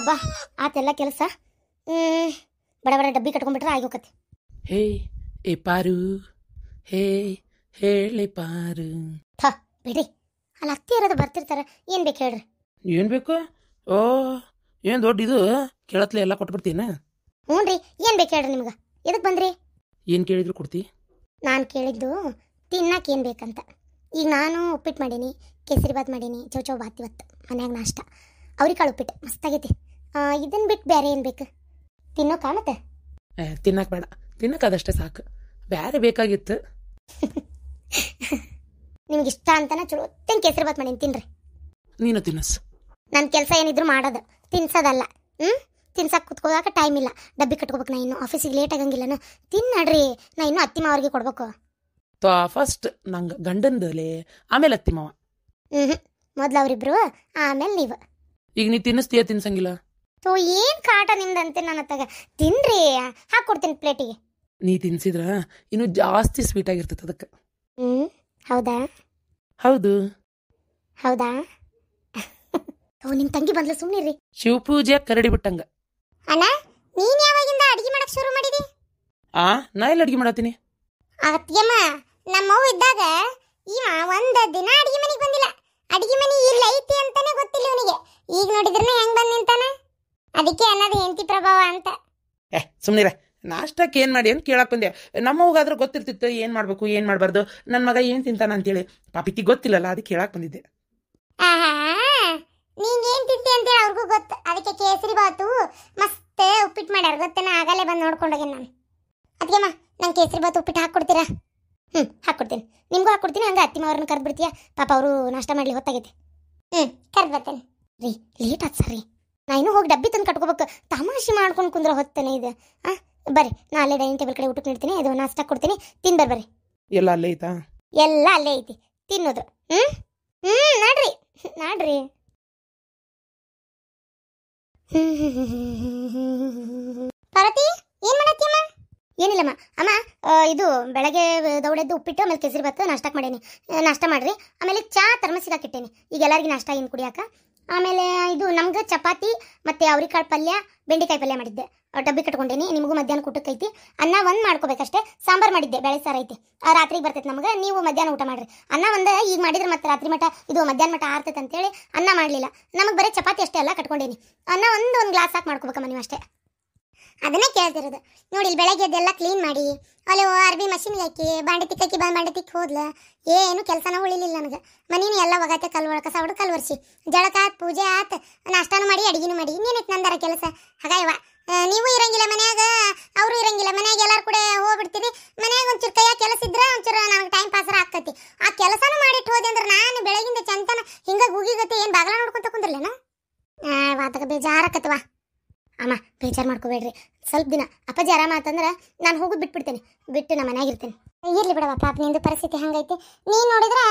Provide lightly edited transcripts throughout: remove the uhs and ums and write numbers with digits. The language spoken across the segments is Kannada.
ಹಬ್ಬ ಆತೆಲ್ಲ ಕೆಲಸ. ಬಡ ಬಡ ಡಬ್ಬಿ ಕಟ್ಕೊಂಡ್ಬಿಟ್ರೆ ಆಗೋಕತಿ. ಹೇ ಏ ಪಾರು, ಹೇ ಹೇಳಿ ಪಾರು. ಬಿಡ್ರಿ, ಅಲ್ಲಿ ಅತ್ತಿ ಇರೋದು ಬರ್ತಿರ್ತಾರೆ. ಏನು ಬೇಕು ಹೇಳ್ರಿ? ಏನು ಬೇಕು? ಓ ಏನು ದೊಡ್ಡ ಇದು ಕೇಳತ್ಲೆ ಎಲ್ಲ ಕೊಟ್ಬಿಡ್ತೀನ? ಹ್ಞೂ ರೀ, ಏನು ಬೇಕು ಹೇಳ್ರಿ ನಿಮ್ಗೆ? ಎದಕ್ಕೆ ಬಂದ್ರಿ? ಏನು ಕೇಳಿದ್ರು ಕೊಡ್ತಿ? ನಾನು ಕೇಳಿದ್ದು ತಿನ್ನಕ್ಕೆ ಏನು ಬೇಕಂತ. ಈಗ ನಾನು ಉಪ್ಪಿಟ್ಟು ಮಾಡೀನಿ, ಕೇಸರಿ ಬಾತ್ ಮಾಡೀನಿ, ಚೌ ಬಾತ್ ಇವತ್ತು ಮನ್ಯಾಗ ನಾಷ್ಟ. ಅವ್ರಿಕಾಳು ಉಪ್ಪಿಟ್ಟು ಮಸ್ತಾಗೈತಿ. ಇದನ್ನು ಬಿಟ್ಟು ಬೇರೆ ಏನು ಬೇಕು? ತಿನ್ನೋ ಕಾಣತ್ತೆ? ತಿನ್ನಕ್ಕೆ ಬೇಡ, ತಿನ್ನಕ್ಕೆ ಅದಷ್ಟೇ ಸಾಕು. ಬೇರೆ ಬೇಕಾಗಿತ್ತು. ನಿಮ್ಗೆ ಇಷ್ಟ ಅಂತಾನೆ ಚಲೋ ಕೇಸರಿ ಬಾತ್ ಮಾಡೀನಿ, ತಿನ್ರಿ. ನೀನು ತಿನ್ನಸ್. ನನ್ನ ಕೆಲಸ ಏನಿದ್ರು ಮಾಡೋದು, ತಿನ್ಸೋದಲ್ಲ. ತಿನ್ಸಕ್ಕೆ ಕುತ್ಕೋಗಾಕ ಟೈಮ್ ಇಲ್ಲ. ಡಬ್ಬಿ ಕಟ್ಕೋಬೇಕು. ನಾ ಇನ್ನು ಆಫೀಸಿಗೆ ಲೇಟ್ ಆಗಂಗಿಲ್ಲನ. ತಿನ್ನಡ್ರಿ, ನಾ ಇನ್ನೂ ಅತ್ತಿ ಮಾವರಿಗೆ ಕೊಡ್ಬೇಕು. ಫಸ್ಟ್ ನಂಗೆ ಗಂಡಂದಲೆ, ಆಮೇಲೆ ಅತ್ತಿ ಮಾವ. ಮೊದ್ಲು ಅವರಿಬ್ರು, ಆಮೇಲೆ ನೀವು. ಈಗ ನೀ ತಿನ್ನಿಸ್ತೀಯ? ತಿನ್ಸಂಗಿಲ್ಲ. ಏನು ಕಾಟ ನಿಮ್ದಂತೆ ನನ್ನ ಹತ್ತಾಗ. ತಿನ್ರಿ, ಹಾಕ್ಕೊಡ್ತೀನಿ ಪ್ಲೇಟಿಗೆ. ನೀ ತಿನ್ಸಿದ್ರ ಇನ್ನು ಜಾಸ್ತಿ ಸ್ವೀಟ್ ಆಗಿರ್ತದೆ ಅದಕ್ಕೆ. ಹೌದಾ? ಹೌದು. ಹೌದಾ? ನಿಮ್ಮ ತಂಗಿ ಬಂದ್ಲ, ಸುಮ್ಮನಿರಿ. ಶಿವಪೂಜೆ ಕರಡಿ ಬಿಟ್ಟಂಗ. ಅಣ್ಣ, ನೀನ್ ಯಾವಾಗಿಂದ ಅಡಿಗೆ ಮಾಡಕ್ ಶುರು ಮಾಡಿದಿ? ನಾ ಎಲ್ಲ ಅಡಿಗೆ ಮಾಡತ್ತೀನಿ. ಅತ್ತಿಯಮ್ಮ, ನಮ್ಮವ್ವ ಇದ್ದಾಗ ಇವ ಒಂದ ದಿನ ಅಡಿಗೆ ಮನೆಗೆ ಬಂದಿಲ್ಲ. ಅಡಿಗೆ ಮನೆ ಇಲ್ಲ ಐತಿ ಅಂತಾನೆ ಗೊತ್ತಿಲ್ಲ ಇವನಿಗೆ. ಈಗ ನೋಡಿದ್ರನ ಹೆಂಗ್ ಬಂದ್ ನಿಂತಾನ. ಅದಕ್ಕೆ ಅನ್ನೋದು ಹೆಂಡತಿ ಪ್ರಭಾವ ಅಂತ. ಸುಮ್ಮನಿರ. ನಾಷ್ಟಕ್ಕೆ ಏನು ಮಾಡಿ ಅಂತ ಕೇಳಕ್ ಬಂದೆ. ನಮ್ಮವ್ಗಾದ್ರೂ ಗೊತ್ತಿರ್ತಿತ್ತು ಏನು ಮಾಡ್ಬೇಕು ಏನು ಮಾಡಬಾರ್ದು, ನನ್ನ ಮಗ ಏನು ತಿಂತಾನ ಅಂತೇಳಿ. ಪಾಪಿತಿ ಗೊತ್ತಿಲ್ಲಲ್ಲ, ಅದಕ್ಕೆ ಕೇಳಕ್ ಬಂದಿದ್ದೆ. ನೀನ್ ಏನ್ ತಿಂತಿ ಅಂತೇಳಿ ಅವ್ರಿಗೂ ಗೊತ್ತು. ಅದಕ್ಕೆ ಕೇಸರಿ ಬಾತು ಮಸ್ತ್ ಉಪ್ಪಿಟ್ಟು ಮಾಡ್ಯಾರ ಗೊತ್ತೇನ. ಆಗಲೇ ಬಂದು ನೋಡ್ಕೊಂಡೋಗೇನು ನಾನು. ಅದಕ್ಕೆಮ್ಮ ನಂಗೆ ಕೇಸರಿ ಬಾತು ಉಪ್ಪಿಟ್ಟು ಹಾಕ್ಕೊಡ್ತೀರಾ? ಹಾಕ್ಕೊಡ್ತೀನಿ. ನಿಮ್ಗೂ ಹಾಕ್ಕೊಡ್ತೀನಿ. ಹಂಗೆ ಅತ್ತಿಮ್ಮ ಅವ್ರನ್ನ ಕರೆದು ಬಿಡ್ತೀಯಾ? ಪಾಪ ಅವರು ನಾಷ್ಟ ಮಾಡ್ಲಿ ಹೊತ್ತಾಗೈತಿ. ಕರೆದು ಬರ್ತೇನೆ ರೀ. ಲೇಟ್ ಆತ್ ಸರ್ ರೀ. ನಾ ಇನ್ನೂ ಹೋಗಿ ಡಬ್ಬಿ ತಂದು ಕಟ್ಕೋಬೇಕು. ತಮಾಷೆ ಮಾಡ್ಕೊಂಡು ಕುಂದ್ರೆ ಹೊತ್ತೇನೆ ಇದೆ. ಬರ್ರಿ, ನಾ ಅಲ್ಲೇ ಡೈನಿಂಗ್ ಟೇಬಲ್ ಕಡೆ ಊಟಕ್ಕೆ ನೀಡ್ತೀನಿ. ಅದು ನಾಷ್ಟ ಕೊಡ್ತೀನಿ, ತಿನ್ ಬರ್ರಿ. ಎಲ್ಲ ಅಲ್ಲೇ ಐತಾ? ಎಲ್ಲ ಅಲ್ಲೇ ಐತಿ, ತಿನ್ನೋದು. ನಾಡ್ರಿ ನಾಡ್ರಿ. ಪಾರ್ವತಿ, ಏನ್ ಮಾಡತ್ತೀಯಮ್ಮ? ಏನಿಲ್ಲಮ್ಮ. ಅಮ್ಮ, ಇದು ಬೆಳಗ್ಗೆ ದೌಡೆದ್ದು ಉಪ್ಪಿಟ್ಟು, ಆಮೇಲೆ ಕೇಸರಿ ಭಾತ್ ನಾಷ್ಟಕ್ಕೆ ಮಾಡೀನಿ. ನಾಷ್ಟ ಮಾಡ್ರಿ. ಆಮೇಲೆ ಚಾ ಥರ್ಮಸಿಗೆ ಹಾಕಿಟ್ಟೇನಿ. ಈಗ ಎಲ್ಲರಿಗೂ ನಾಷ್ಟ ಏನು ಕುಡಿಯಾಕ. ಆಮೇಲೆ ಇದು ನಮ್ಗೆ ಚಪಾತಿ ಮತ್ತು ಅವ್ರಿಕಾಳು ಪಲ್ಯ, ಬೆಂಡೆಕಾಯಿ ಪಲ್ಯ ಮಾಡಿದ್ದೆ. ಡಬ್ಬಿ ಕಟ್ಕೊಂಡೇನಿ. ನಿಮಗೂ ಮಧ್ಯಾಹ್ನ ಊಟಕ್ಕೆ ಐತಿ. ಅನ್ನ ಒಂದು ಮಾಡ್ಕೋಬೇಕಷ್ಟೇ. ಸಾಂಬಾರು ಮಾಡಿದ್ದೆ, ಬೇಳೆ ಸಾರು ಐತಿ. ರಾತ್ರಿಗೆ ಬರ್ತೈತೆ ನಮಗೆ. ನೀವು ಮಧ್ಯಾಹ್ನ ಊಟ ಮಾಡಿರಿ. ಅನ್ನ ಒಂದು ಈಗ ಮಾಡಿದ್ರೆ ಮತ್ತೆ ರಾತ್ರಿ ಮಠ ಇದು ಮಧ್ಯಾಹ್ನ ಮಠ ಆರ್ತೈತೆ ಅಂತೇಳಿ ಅನ್ನ ಮಾಡಲಿಲ್ಲ. ನಮಗೆ ಬರೀ ಚಪಾತಿ ಅಷ್ಟೇ ಎಲ್ಲ ಕಟ್ಕೊಂಡೇನಿ. ಅನ್ನ ಒಂದು ಗ್ಲಾಸ್ ಹಾಕಿ ಮಾಡ್ಕೋಬೇಕಮ್ಮ ನೀವು ಅಷ್ಟೇ. ಅದನ್ನೇ ಕೇಳ್ತಿರೋದು ನೋಡಿ. ಇಲ್ಲಿ ಬೆಳಗ್ಗೆ ಅದೆಲ್ಲ ಕ್ಲೀನ್ ಮಾಡಿ, ಅಲ್ಲಿ ಅರ್ಬಿ ಮಷಿನ್ಗೆ ಹಾಕಿ, ಬಾಂಡೆ ತಿಕ್ಕಿ ಬಾಂಡೆ ತಿಕ್ಕಿ ಹೋದ್ಲ. ಏನು ಕೆಲಸನ ಉಳಿಲಿಲ್ಲ ನನಗೆ. ಮನೇನು ಎಲ್ಲ ಒಗತೆ, ಕಸ ಹೊಡೆದು ಕಲ್ ಒರೆಸಿ, ಜಳಕ ಆತ್, ಪೂಜೆ ಆತ್, ನಾಷ್ಟಾನು ಮಾಡಿ, ಅಡಿಗೆನೂ ಮಾಡಿ. ಇನ್ನೇನೈತೆ ನಂದಾರ ಕೆಲಸ. ಹಾಗಾಯವ ನೀವು ಇರಂಗಿಲ್ಲ ಮನ್ಯಾಗ, ಅವರು ಇರಂಗಿಲ್ಲ ಮನ್ಯಾಗ, ಎಲ್ಲಾರು ಕೂಡ ಹೋಗ್ಬಿಡ್ತೀನಿ. ಮನ್ಯಾಗ ಒಂಚೂರು ಕೈಯಾಗ ಕೆಲಸ ಇದ್ರೆ ಒಂಚೂರು ನನಗೆ ಟೈಮ್ ಪಾಸರ ಆಗ್ತೈತಿ. ಆ ಕೆಲಸನೂ ಮಾಡಿಟ್ಟು ಹೋದೆ ಅಂದ್ರೆ ನಾನು ಬೆಳಗಿಂದ ಚಂತನ ಹಿಂಗ ಗೂಗಿಗತ್ತೆ ಏನು ಬಾಗಲ ನೋಡ್ಕೊಂತ ಕುಂದ್ರಲೇನ? ವಾತಕ ಬೇಜಾರಕತ್ವಾ. ಅಮ್ಮ, ಬೇಜಾರು ಮಾಡ್ಕೋಬೇಡ್ರಿ. ಸ್ವಲ್ಪ ದಿನ ಅಪ್ಪಾಜಿ ಆರಾಮ ಆತಂದ್ರೆ ನಾನು ಹೋಗೋದು ಬಿಟ್ಬಿಡ್ತೇನೆ. ಬಿಟ್ಟು ನಮ್ಮ ಮನ್ಯಾಗಿರ್ತೇನೆ. ಇರ್ಲಿ ಬಿಡವ, ಪಾಪ ನಿಂದು ಪರಿಸ್ಥಿತಿ ಹಂಗೈತಿ. ನೀನು ನೋಡಿದ್ರೆ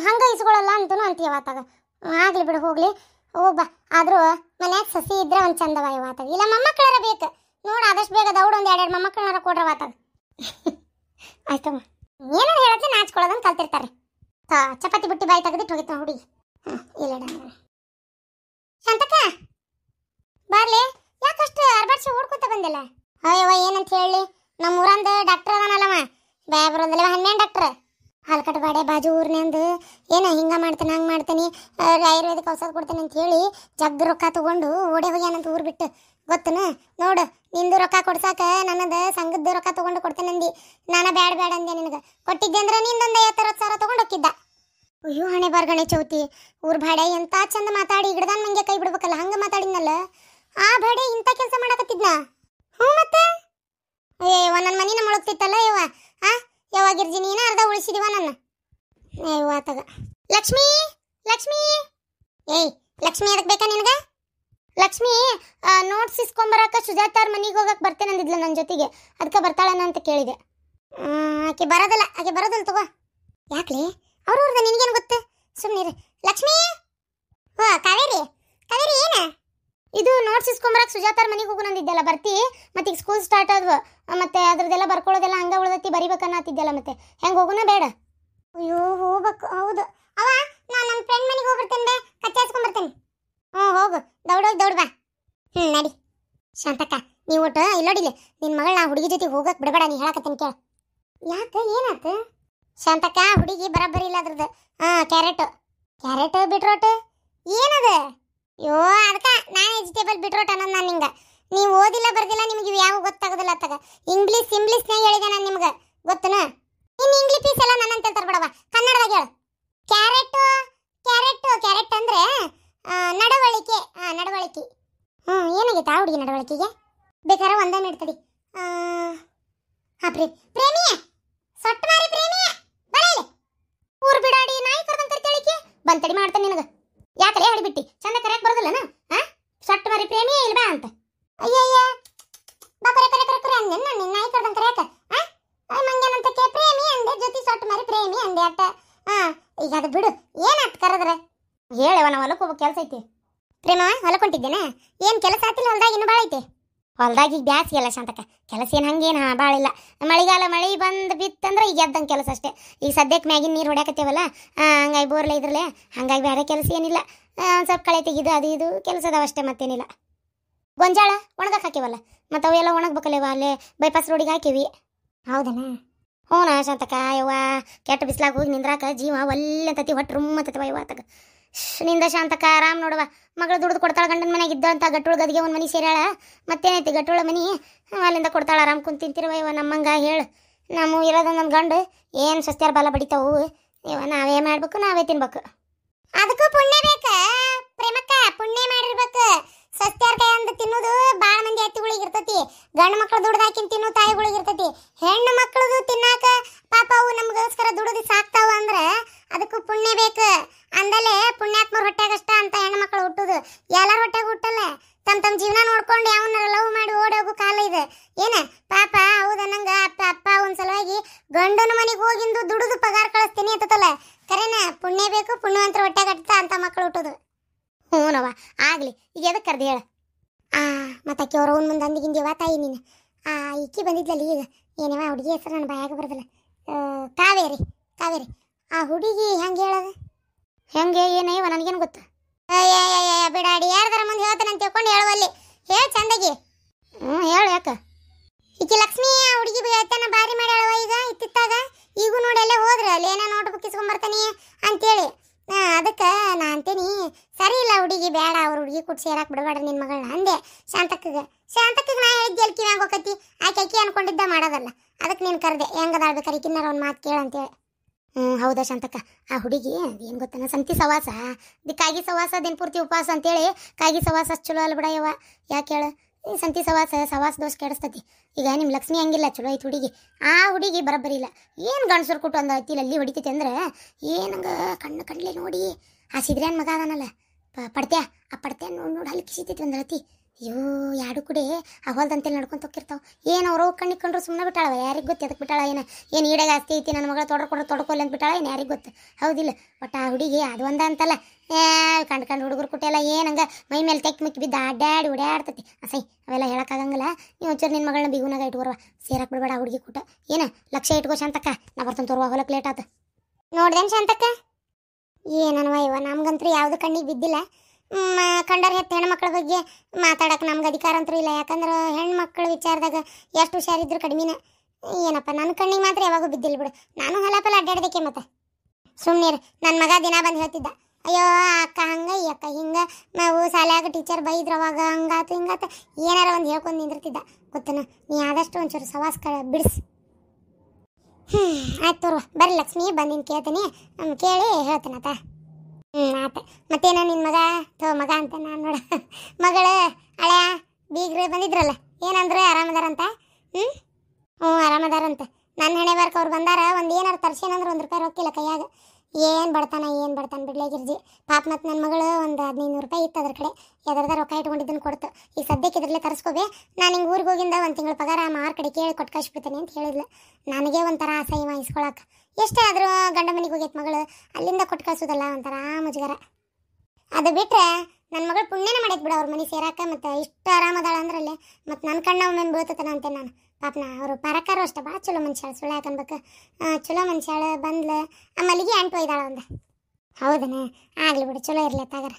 ಹಂಗ ಇಸ್ಕೊಳ್ಳಲ್ಲ ಅಂತೂ ಅಂತೀಯ ವಾತಾಗ. ಆಗ್ಲಿ ಬಿಡು, ಹೋಗ್ಲಿ ಹೋಗ್ಬಾ. ಆದರೂ ಮನ್ಯಾಗ ಸಸಿ ಇದ್ರೆ ಒಂದು ಚಂದವ ವಾತಾಗ. ಇಲ್ಲ ಮೊಮ್ಮಕ್ಕಳಾರ ಬೇಕು ನೋಡು, ಆದಷ್ಟು ಬೇಗ ದೌಡ್ ಒಂದು 2 ಮೊಮ್ಮಕ್ಕಳಾರ ಕೊಡ್ರ ವಾತಾಗ. ಆಯ್ತಮ್ಮ, ಏನಾರು ಹೇಳತ್ಲೆ ನಾಚ್ಕೊಳ್ಳೋದನ್ನು ಕಲ್ತಿರ್ತಾರೆ. ಚಪಾತಿ ಬುಟ್ಟಿ ಬಾಯಿ ತೆಗೆದಿಟ್ಟು ಹೋಗಿತ್ತು ಹುಡುಗಿ. ಇಲ್ಲ ಶಾಂತಕ್ಕ, ಬರ್ಲಿ. ಯಾಕಷ್ಟು ಅರ್ಬಾಡ್ಸಿ ಓಡ್ಕೊತ ಬಂದಿಲ್ಲ? ಅಯ್ಯವ, ಏನಂತ ಹೇಳಿ, ನಮ್ಮ ಊರಂದ ಡಾಕ್ಟರ್ ಅದಾನಲ್ಲವ, ಬ್ಯಾ ಬರೋದಿಲ್ಲ 12 ಡಾಕ್ಟ್ರ್. ಹಾಲ್ಕಟ್ಟು ಬಾಡೆ ಬಾಜು ಊರ್ನಂದು ಏನೋ ಹಿಂಗ ಮಾಡ್ತಾನೆ ಹಂಗೆ ಮಾಡ್ತಾನೆ, ಆಯುರ್ವೇದಿಕ್ ಔಷಧ ಕೊಡ್ತಾನೆ ಅಂತ ಹೇಳಿ ಜಗ್ ರೊಕ್ಕ ತಗೊಂಡು ಓಡೆ ಹೋಗ್ಯಾನಂತ ಊರು ಬಿಟ್ಟು. ಗೊತ್ತನ? ನೋಡು, ನಿಂದು ರೊಕ್ಕ ಕೊಡ್ಸಾಕ ನನ್ನದು ಸಂಘದ ರೊಕ್ಕ ತಗೊಂಡು ಕೊಡ್ತೇನಂದು ನಾನು ಬ್ಯಾಡ ಅಂದೆ. ನಿನಗೆ ಕೊಟ್ಟಿದ್ದೆ ಅಂದ್ರೆ ನಿಂದೊಂದು 50-60 ಸಾವಿರ ತಗೊಂಡು ಹೋಗಿದ್ದ. ಅಯ್ಯೋ ಹಣೆ ಬಾರ್ಗಣೆ ಚೌತಿ. ಊರ್ ಭಾಡೆ ಎಂತ ಚಂದ ಮಾತಾಡಿ ಹಿಡ್ದಾನ್ ಮಂಗೆ ಕೈ ಬಿಡ್ಬೇಕಲ್ಲ, ಹಂಗೆ ಮಾತಾಡಿದ್ನಲ್ಲ. ಆ ಭಾಡೆ ಇಂಥ ಕೆಲಸ ಮಾಡಕತ್ತಿದ್ನ? ಮತ್ತೆ ಅಯ್ಯವ, ನನ್ನ ಮನಿನ ಮುಳುಗ್ತಿತ್ತಲ್ಲ ಯವ್ವ. ಯಾವಾಗಿರ್ಜಿ ನೀನ ಅರ್ಧ ಉಳಿಸಿದಿವ ನನ್ನ. ಅಯ್ಯವ ಆತಾಗ. ಲಕ್ಷ್ಮೀ, ಲಕ್ಷ್ಮೀ, ಏಯ್ ಲಕ್ಷ್ಮೀ, ಅದಕ್ಕೆ ಬೇಕಾ ನಿನಗ? ಲಕ್ಷ್ಮೀ ನೋಟ್ಸ್ ಇಸ್ಕೊಂಬರಕ ಸುಜಾತಾರ್ ಮನೆಗೆ ಹೋಗಕ್ಕೆ ಬರ್ತೇನೆ ಅಂದಿದ್ಲ ನನ್ನ ಜೊತೆಗೆ. ಅದಕ್ಕೆ ಬರ್ತಾಳನ ಅಂತ ಕೇಳಿದೆ. ಆಕೆ ಬರೋದಲ್ಲ ತಗೋ. ಯಾಕ್ಲೆ? ಅವ್ರವ್ರದ ನಿನಗೇನು ಗೊತ್ತು? ಸುಮ್ಮನಿರು. ಲಕ್ಷ್ಮೀ, ಕಾವೇರಿ ಏನ ಇದು? ನೋಟ್ಸ್ ಇಸ್ಕೊಂಬರಕ್ಕೆ ಸುಜಾತಾರ್ ಮನೆಗೆ ಹೋಗು ನಂದಿದ್ದೆಲ್ಲ, ಬರ್ತಿ? ಮತ್ತೆ ಈಗ ಸ್ಕೂಲ್ ಸ್ಟಾರ್ಟ್ ಆದ್ವು, ಮತ್ತೆ ಅದ್ರದ್ದೆಲ್ಲ ಬರ್ಕೊಳ್ಳೋದೆಲ್ಲ ಹಂಗ ಉಳ್ದತಿ, ಬರಿಬೇಕನ್ನತ್ತಿದ್ದೆಲ್ಲ. ಮತ್ತೆ ಹೆಂಗೆ ಹೋಗುನ ಬೇಡ? ಅಯ್ಯೋ ಹೋಗ್ಬೇಕು. ಹೌದು ಅವ, ನಾನು ನಮ್ಮ ಫ್ರೆಂಡ್ ಮನೆಗೆ ಹೋಗ್ಬರ್ತೇನೆ, ಕಚ್ಚೆ ಹಚ್ಕೊಂಡ್ಬರ್ತೇನೆ. ಹೋಗು, ದೌಡ್ ಬಾ. ನಡಿ ಶಾಂತಕ್ಕ ನೀವು ಒಟ್ಟು ಇಲ್ಲೋಡಿಲಿ ನಿನ್ನ ಮಗಳನ್ನ ಹುಡುಗಿ ಜೊತೆ ಹೋಗಕ್ ಬಿಡಬೇಡ. ನೀ ಹೇಳಕತ್ತೀನಿ ಕೇಳ. ಯಾಕೆ ಏನಾತ ಶಾಂತಕ್ಕ? ಹುಡುಗಿ ಬರಬ್ಬರಿ ಇಲ್ಲ ಅದ್ರದ್ದು. ಕ್ಯಾರೆಟ್ ಬಿಟ್ರೋಟ್ ಏನದ? ಯೋ ಅದಕ್ಕ ನಾನ್ ವೆಜಿಟೇಬಲ್ ಬಿಟ್ರೋಟ್ ಅನ್ನೋದು ನಾನು ನಿಂಗೆ. ನೀವು ಓದಿಲ್ಲ ಬರ್ದಿಲ್ಲ, ನಿಮ್ಗೆ ಇವು ಯಾವ ಗೊತ್ತಾಗೋದಿಲ್ಲ ಅತ್ತಾಗ. ಇಂಗ್ಲೀಷ್ನಾಗ ಹೇಳಿದೆ ನಾನು ನಿಮ್ಗೆ, ಗೊತ್ತನ? ಇನ್ನು ಇಂಗ್ಲೀಷ್ ಪೀಸ್ ಎಲ್ಲ ನನ್ನಂತ ಹೇಳ್ತಾರೆ ಬಿಡವ, ಕನ್ನಡದಾಗ ಹೇಳು. ಕ್ಯಾರೆಟ್ ಅಂದ್ರೆ ನಡವಳಿಕೆ. ನಡವಳಿಕೆ. ಏನಾಗೈತೆ ಆ ಹುಡುಗಿ ನಡವಳಿಕೆಗೆ? ಬೇಕಾದ್ರೆ ಒಂದೇ ನೀಡ್ತಡಿ. ಪ್ರೇಮಿಯ ಸೊಟ್ಟ ಮಾರಿ ಪ್ರೇಮಿಯ ಬರಲಿ ಊರ್ ಬಿಡಾಡಿ ನಾಯಿ ಕರ್ದಂತ ಕರಿತಳಿಕೆ ಬಂತಡಿ ಮಾಡ್ತಾನೆ ನಿನಗ. ಯಾಕಲೇ ಹೇಳಿಬಿಟ್ಟಿ? ಚಂದ ಕರೆಯಕ್ ಬರೋದಿಲ್ಲನ? ಸೊಟ್ಟ ಮಾರಿ ಪ್ರೇಮಿಯ ಇಲ್ಬಾ ಅಂತ. ಅಯ್ಯಯ್ಯ ಬಾ ಕರೆ ಅಂದೆ ನಾನು ನಿನ್ನ ನಾಯಿ ಕರ್ದಂತ ಕರೆಯಕ. ಮಂಗೇನಂತ ಪ್ರೇಮಿ ಅಂದೆ, ಜೊತೆ ಸೊಟ್ಟ ಮಾರಿ ಪ್ರೇಮಿ ಅಂದೆ ಅಟ್ಟ. ಈಗ ಅದು ಬಿಡು, ಏನಾತ್ ಕರೆದ್ರೆ ಹೇಳವ. ನಾವು ಹೊಲಕ್ಕೆ ಹೋಗೋ ಕೆಲಸ ಐತಿ. ಪ್ರೇಮ ಹೊಲಕೊಂಡಿದ್ದೇನೆ. ಏನು ಕೆಲಸ ಆತಿಲ್ಲ ಹೊಲ್ದಾಗ? ಇನ್ನು ಭಾಳ ಐತೆ ಹೊಲ್ದಾಗ. ಈಗ ಬ್ಯಾಸಿಗೆ ಅಲ್ಲ ಶಾಂತಕ್ಕ, ಕೆಲಸ ಏನು ಹಂಗೇನು ಭಾಳ ಇಲ್ಲ. ಮಳೆಗಾಲ ಮಳೆ ಬಂದು ಬಿತ್ತಂದ್ರೆ ಈಗ ಎದ್ದಂಗೆ ಕೆಲಸ ಅಷ್ಟೇ. ಈಗ ಸದ್ಯಕ್ಕೆ ಮ್ಯಾಗಿನ ನೀರು ಹೊಡ್ಯಾಕತ್ತೇವಲ್ಲ, ಹಂಗಾಗಿ ಬೋರ್ಲೆ ಇದ್ರಲ್ಲೇ, ಹಂಗಾಗಿ ಬೇರೆ ಕೆಲಸ ಏನಿಲ್ಲ. ಒಂದು ಸ್ವಲ್ಪ ಕಳೆ ತೆಗಿದು ಅದು ಇದು ಕೆಲಸ ಅದಾವ ಅಷ್ಟೇ, ಮತ್ತೇನಿಲ್ಲ. ಗೊಂಜಾಳ ಒಣಗಕ್ಕೆ ಹಾಕಿವಲ್ಲ, ಮತ್ತು ಅವೆಲ್ಲ ಒಣಗ್ಬೇಕಲ್ಲೇವ, ಅಲ್ಲೇ ಬೈಪಾಸ್ ರೋಡಿಗೆ ಹಾಕಿವಿ. ಹೌದನ? ಹ್ಞೂ ಶಾಂತಕ್ಕ. ಯವ್ವ ಕೆಟ್ಟ ಬಿಸ್ಲಾಗ ಹೋಗಿ ನಿಂದ್ರಾಕ ಜೀವ ಒಲ್ಲೆಂತತಿ, ಹೊಟ್ಟೆ ರುಮ್ಮತ್ತವ ಯವ್ವ ಆತಗ. ನಿಂದ ಶಾಂತಕ್ಕ ಆರಾಮ್ ನೋಡುವ. ಮಗಳು ದುಡ್ದು ಕೊಡ್ತಾಳ, ಗಂಡನ ಮನೆಯಾಗ ಇದ್ದಂತ ಗಟ್ಟುಳ ಗದಿಗೆ ಒಂದು ಮನೆ ಸೇರ್ಯಾಳ. ಮತ್ತೇನೈತಿ ಗಟ್ಟುಳ ಮನೆ, ಅಲ್ಲಿಂದ ಕೊಡ್ತಾಳ. ಆರಾಮ್ ಕುಂತಿಂತಿರುವ ಇವ. ನಮ್ಮಂಗ ಹೇಳು, ನಮ್ಮ ಇರೋದ ನಮ್ಮ ಗಂಡು ಏನು ಸ್ವಸ್ತ್ಯಾರ ಬಾಲ ಬಡಿತಾವು ಇವ. ನಾವೇ ಮಾಡ್ಬೇಕು, ನಾವೇ ತಿನ್ಬೇಕು. ಅದಕ್ಕೂ ಪುಣ್ಯ ಬೇಕ ಪ್ರೇಮಕ್ಕ, ಪುಣ್ಯ ಮಾಡಿರ್ಬೇಕು. ಸ್ವಸ್ತ್ಯಾರ ಕೈ ಅಂದು ತಿನ್ನೋದು ಭಾಳ ಮಂದಿ ಅತ್ತಿಗಳಿಗೆ ಇರ್ತತಿ. ಗಂಡು ಮಕ್ಳು ದುಡ್ದಾಕಿನ್ ತಿನ್ನೋ ತಾಯಿಗಳಿಗೆ ಇರ್ತತಿ. ಹೆಣ್ಣು ಮಕ್ಳದು ತಿನ್ನಾಕ ಪಾಪ ಅವು ನಮ್ಗೋಸ್ಕರ ದುಡಿದು ಸಾಕ್ತಾವ ಅಂದ್ರೆ ಅದಕ್ಕೂ ಪುಣ್ಯ ಬೇಕು. ಅಂದಲೇ ಪುಣ್ಯಾತ್ಮರ ಹೊಟ್ಟೆಗಷ್ಟ ಅಂತ ಹೆಣ್ಣು ಮಕ್ಕಳು ಹುಟ್ಟುದು. ಎಲ್ಲರ ಹೊಟ್ಟೆಗೆ ಹುಟ್ಟಲ್ಲ. ತಮ್ಮ ಜೀವನ ನೋಡ್ಕೊಂಡು ಯಾವನಾರ ಲವ್ ಮಾಡಿ ಓಡೋಗು ಕಾಲ ಇದೆ. ಏನ ಪಾಪ ಹೌದ ನಂಗ ಅಪ್ಪ ಒಂದ್ ಸಲುವಾಗಿ ಗಂಡನ ಮನೆಗೆ ಹೋಗಿಂದು ದುಡಿದು ಪಗಾರ ಕಳಿಸ್ತೀನಿ ಅಂತಲ್ಲ. ಕರೆನ ಪುಣ್ಯ ಬೇಕು, ಪುಣ್ಯವಂತರ ಹೊಟ್ಟೆಗೆ ಹಟ್ಟ ಅಂತ ಮಕ್ಕಳು ಹುಟ್ಟುದು. ಹ್ಞೂನವ ಆಗ್ಲಿ. ಈಗ ಎದಕ್ಕೆ ಕರ್ದು ಹೇಳ. ಮತ್ತಕ್ಕೆ ಅವ್ರ ಅವ್ನ ಮುಂದೆ ಅಂದಿಗಿಂದಿವ ತಾಯಿ ನೀನು. ಇಕ್ಕಿ ಬಂದಿದ್ಲಲ್ಲಿ ಈಗ, ಏನವ ಹುಡುಗಿ ಹೆಸರು ನನ್ನ ಬಾಯಾಗ ಬರೋದಿಲ್ಲ. ಕಾವೇರಿ. ಆ ಹುಡುಗಿ ಹೆಂಗೆ ಹೇಳೋದು? ಹೆಂಗೆ ಏನಯ್ಯವ ನನಗೇನು ಗೊತ್ತು? ಬಿಡಾಡಿ ಯಾರ್ದಾರ ಮುಂದೆ ಹೇಳ್ತಾನೆ ಅಂತ ತಿಳ್ಕೊಂಡು ಹೇಳುವಲ್ಲಿ. ಹೇಳು ಚಂದಗಿ. ಹೇಳು. ಯಾಕ ಈಕಿ ಲಕ್ಷ್ಮಿ ಆ ಹುಡುಗಿ ಹೇಳ್ತಾನ ಭಾರಿ ಮಾಡ್ಯಾಳವ ಈಗ ಇತ್ತಿತ್ತಾಗ. ಈಗೂ ನೋಡಿ ಅಲ್ಲೇ ಹೋದ್ರೆ ಅಲ್ಲಿ ಏನೋ ನೋಟ್ ಬುಕ್ ಇಸ್ಕೊಂಬರ್ತಾನೆ ಅಂತೇಳಿ. ಅದಕ್ಕೆ ನಾ ಅಂತೀನಿ ಸರಿ ಇಲ್ಲ ಹುಡುಗಿ, ಬೇಡ ಅವ್ರ ಹುಡುಗಿ ಕೊಟ್ಟು ಸೇರಾಕ್ ಬಿಡಬೇಡ್ರಿ ನಿನ್ನ ಮಗಳನ್ನ ಅಂದೆ ಶಾಂತಕ್ಕಗೆ. ನಾ ಹೇಳಿದ್ದೆ ಅಲ್ಲಿ ಕಿವ್ಯಾಗ ಹೋಗತಿ, ಆಕೆ ಅನ್ಕೊಂಡಿದ್ದ ಮಾಡೋದಲ್ಲ. ಅದಕ್ಕೆ ನೀನು ಕರೆದೆ, ಹೆಂಗದಾಳ್ಬೇಕಾರೆ ಕಿನ್ನಾರ ಒಂದು ಮಾತು ಕೇಳಂತೇಳಿ. ಹೌದಾ ಶಾಂತಕ್ಕ? ಆ ಹುಡುಗಿ ಏನು ಗೊತ್ತಾನ, ಸಂತಿ ಸವಾಸ, ಕಾಗಿ ಸವಾಸ ದಿನ ಪೂರ್ತಿ ಉಪವಾಸ ಅಂತೇಳಿ. ಕಾಗಿ ಸವಾಸ ಚಲೋ ಅಲ್ಲ ಬಿಡಯ್ಯವ. ಯಾಕೆ ಹೇಳು, ಸಂತಿ ಸವಾಸ ದೋಷ ಕೆಡಿಸ್ತತಿ. ಈಗ ನಿಮ್ಮ ಲಕ್ಷ್ಮಿ ಹಂಗಿಲ್ಲ, ಚಲೋ ಐತಿ ಹುಡುಗಿ. ಆ ಹುಡುಗಿ ಬರಬ್ಬರಿ ಇಲ್ಲ. ಏನು ಗಂಡಸರು ಕೊಟ್ಟು ಒಂದು ಐತಿಲ್ಲ ಅಲ್ಲಿ ಹೊಡಿತೈತಿ ಅಂದ್ರೆ ಏನಂಗ ಕಣ್ಲೆ ನೋಡಿ. ಆ ಸಿದ್ರೇನ್ ಮಗ ಅದನಲ್ಲ ಪಡ್ತ್ಯಾ, ಆ ಪಡ್ತ್ಯಾ ನೋಡಿ ಅಲ್ಲಿ ಕಿಸಿತೈತಿ ಒಂದು ಅಳತಿ. ಅಯ್ಯೋ ಯಾಡು ಕೂಡ ಆ ಹೊಲ್ದಂತೇಳಿ ನಡ್ಕೊಂತ ಹೋಗಿರ್ತಾವ. ಏನು ಅವ್ರು ಕಣ್ಣಿಗೆ ಕಂಡ್ರು ಸುಮ್ಮನೆ ಬಿಟ್ಟಾಳವ. ಯಾರಿಗೆ ಗೊತ್ತು ಅದಕ್ಕೆ ಬಿಟ್ಟಾಳ? ಏನು ಈಡಾಗ ಆಸ್ತಿ ಐತಿ ನನ್ನ ಮಗಳ ತೊಡ್ಕೊಲ್ಲ ಅಂತ ಬಿಟ್ಟಾಳ, ಏನು ಯಾರಿಗೆ ಗೊತ್ತು? ಹೌದಿಲ್ಲ? ಒಟ್ಟು ಆ ಹುಡುಗಿ ಅದು ಒಂದ ಅಂತಲ್ಲ, ಕಂಡು ಹುಡುಗರು ಕುಟ್ಟೆಲ್ಲ ಏನಂಗ ಮೈ ಮೇಲೆ ತೆಕ್ಕಿ ಮುಕ್ಕಿ ಬಿದ್ದು ಅಡ್ಡಾಡಿ ಓಡಾಡ್ತತಿ. ಅಸೈ ಅವೆಲ್ಲ ಹೇಳೋಕ್ಕಾಗಂಗಿಲ್ಲ. ನೀವು ಒಂಚೂರು ನಿನ್ನ ಮಗಳನ್ನ ಬಿಗುನಾಗ ಇಟ್ಕೊರುವ, ಸೇರಕ್ಕೆ ಬಿಡಬೇಡ ಆ ಹುಡುಗಿ ಕೂಟ. ಏನು ಲಕ್ಷ್ಯ ಇಟ್ಕೋ ಶಾಂತಕ್ಕ, ನಾ ಬರ್ತಂತ ತೋರುವ ಹೊಲಕ್ಕೆ ಲೇಟ್ ಆತ. ನೋಡ್ದೇನು ಶಾಂತಕ್ಕ? ಏನನ್ವ ಇವ ನಮ್ಗಂತೂ ಯಾವುದು ಕಣ್ಣಿಗೆ ಬಿದ್ದಿಲ್ಲ. ಕಂಡರ್ ಹೆತ್ತು ಹೆಣ್ಮಕ್ಳ ಬಗ್ಗೆ ಮಾತಾಡಕ್ಕೆ ನಮ್ಗೆ ಅಧಿಕಾರ ಅಂತೂ ಇಲ್ಲ. ಯಾಕಂದ್ರೆ ಹೆಣ್ಮಕ್ಳ ವಿಚಾರದಾಗ ಎಷ್ಟು ಹುಷಾರಿದ್ರು ಕಡಿಮೆನ. ಏನಪ್ಪ ನನ್ನ ಕಣ್ಣಿಗೆ ಮಾತ್ರ ಯಾವಾಗೂ ಬಿದ್ದಿಲ್ಲ ಬಿಡು. ನಾನು ಹೊಲಪಲ್ಲ ಅಡ್ಡಾಡ್ಬೇಕೆ. ಮತ್ತೆ ಸುಮ್ಮನೆ ನನ್ನ ಮಗ ದಿನ ಬಂದು ಹೇಳ್ತಿದ್ದ, ಅಯ್ಯೋ ಅಕ್ಕ ಹಂಗ ಈ ಅಕ್ಕ ಹಿಂಗೆ, ನಾವು ಶಾಲ್ಯಾಗ ಟೀಚರ್ ಬೈದ್ರು ಅವಾಗ ಹಂಗಾತು ಹಿಂಗಾತು ಏನಾರ ಒಂದು ಹೇಳ್ಕೊಂಡು ನಿಂದಿರ್ತಿದ್ದ. ಗೊತ್ತನ? ನೀ ಆದಷ್ಟು ಒಂಚೂರು ಸವಾಸ ಬಿಡಿಸ್. ಆಯ್ತು ತೋರುವ ಬರ್ರಿ ಲಕ್ಷ್ಮಿ, ಬಂದಿನ ಕೇಳ್ತೀನಿ, ಕೇಳಿ ಹೇಳ್ತೀನತ್ತ. ಆತ. ಮತ್ತೇನ ನಿನ್ನ ಮಗ ಅಂತ ನಾನು ನೋಡ ಮಗಳು ಹಳೆಯ ಬೀಗ್ರೆ ಬಂದಿದ್ರಲ್ಲ, ಏನಂದ್ರೆ ಆರಾಮದಾರಂತ? ಆರಾಮದಾರಂತ. ನನ್ನ ಹಣೆ ಬರ್ಕ ಅವ್ರು ಬಂದಾರ. ಒಂದು ಏನಾರು ತರ್ಸೇನಂದ್ರೆ ₹1 ರೊಕ್ಕಿಲ್ಲ ಕೈಯಾಗ. ಏನು ಬಡ್ತಾನ ಬಿಡ್ಲೇ ಗಿರ್ಜಿ ಪಾಪ. ಮತ್ತು ನನ್ನ ಮಗಳು ಒಂದು 1500 ರೂಪಾಯಿ ಇತ್ತು ಅದ್ರ ಕಡೆ, ಎದರದ ರೊಕ್ಕ ಇಟ್ಕೊಂಡಿದ್ದನ್ನು ಕೊಡ್ತು. ಈಗ ಸದ್ಯಕ್ಕೆ ಇದ್ರಲ್ಲೇ ತರಿಸ್ಕೋಬೇ. ನಾನು ಹಿಂಗೆ ಊರಿಗೆ ಹೋಗಿಂದ 1 ತಿಂಗಳ ಪಗಾರ ಮಾರ್ ಕಡೆ ಕೇಳಿ ಕೊಟ್ಟು ಕಳಿಸ್ಬಿಡ್ತೇನೆ ಅಂತ ಹೇಳಿದ್ಲು. ನನಗೆ ಒಂಥರ ಆಸೆ ಇವ ಇಸ್ಕೊಳಕ್ಕೆ. ಎಷ್ಟೇ ಆದರೂ ಗಂಡ ಮನೆಗೆ ಹೋಗೈತೆ ಮಗಳು, ಅಲ್ಲಿಂದ ಕೊಟ್ಟು ಕಳಿಸೋದಲ್ಲ ಒಂಥರ ಮುಜುಗರ. ಅದು ಬಿಟ್ಟರೆ ನನ್ನ ಮಗಳು ಪುಣ್ಯನೇ ಮಾಡೈತೆ ಬಿಡು ಅವ್ರ ಮನೆ ಸೇರಾಕ. ಮತ್ತು ಇಷ್ಟು ಆರಾಮದಾಳ ಅಂದ್ರಲ್ಲೇ ಮತ್ತು ನನ್ನ ಕಣ್ಣ ಒಮ್ಮೆ ಬೀಳ್ತತನ ಅಂತೇನೆ ನಾನು. ಪಾಪನ ಅವರು ಪರಕಾರು ಅಷ್ಟೇ ಭಾಳ ಚಲೋ ಮನುಷ್ಯಾಳ. ಸುಳ್ಳು ಯಾಕನ್ಬೇಕು, ಚಲೋ ಮನುಷ್ಯಾಳ. ಬಂದ್ಲು ಆ ಮಲ್ಲಿಗೆ ಅಂಟು ಒಯ್ದಾಳ ಒಂದು. ಹೌದನ? ಆಗಲಿ ಬಿಡು, ಚಲೋ ಇರಲಿ ತಾಗಾರ.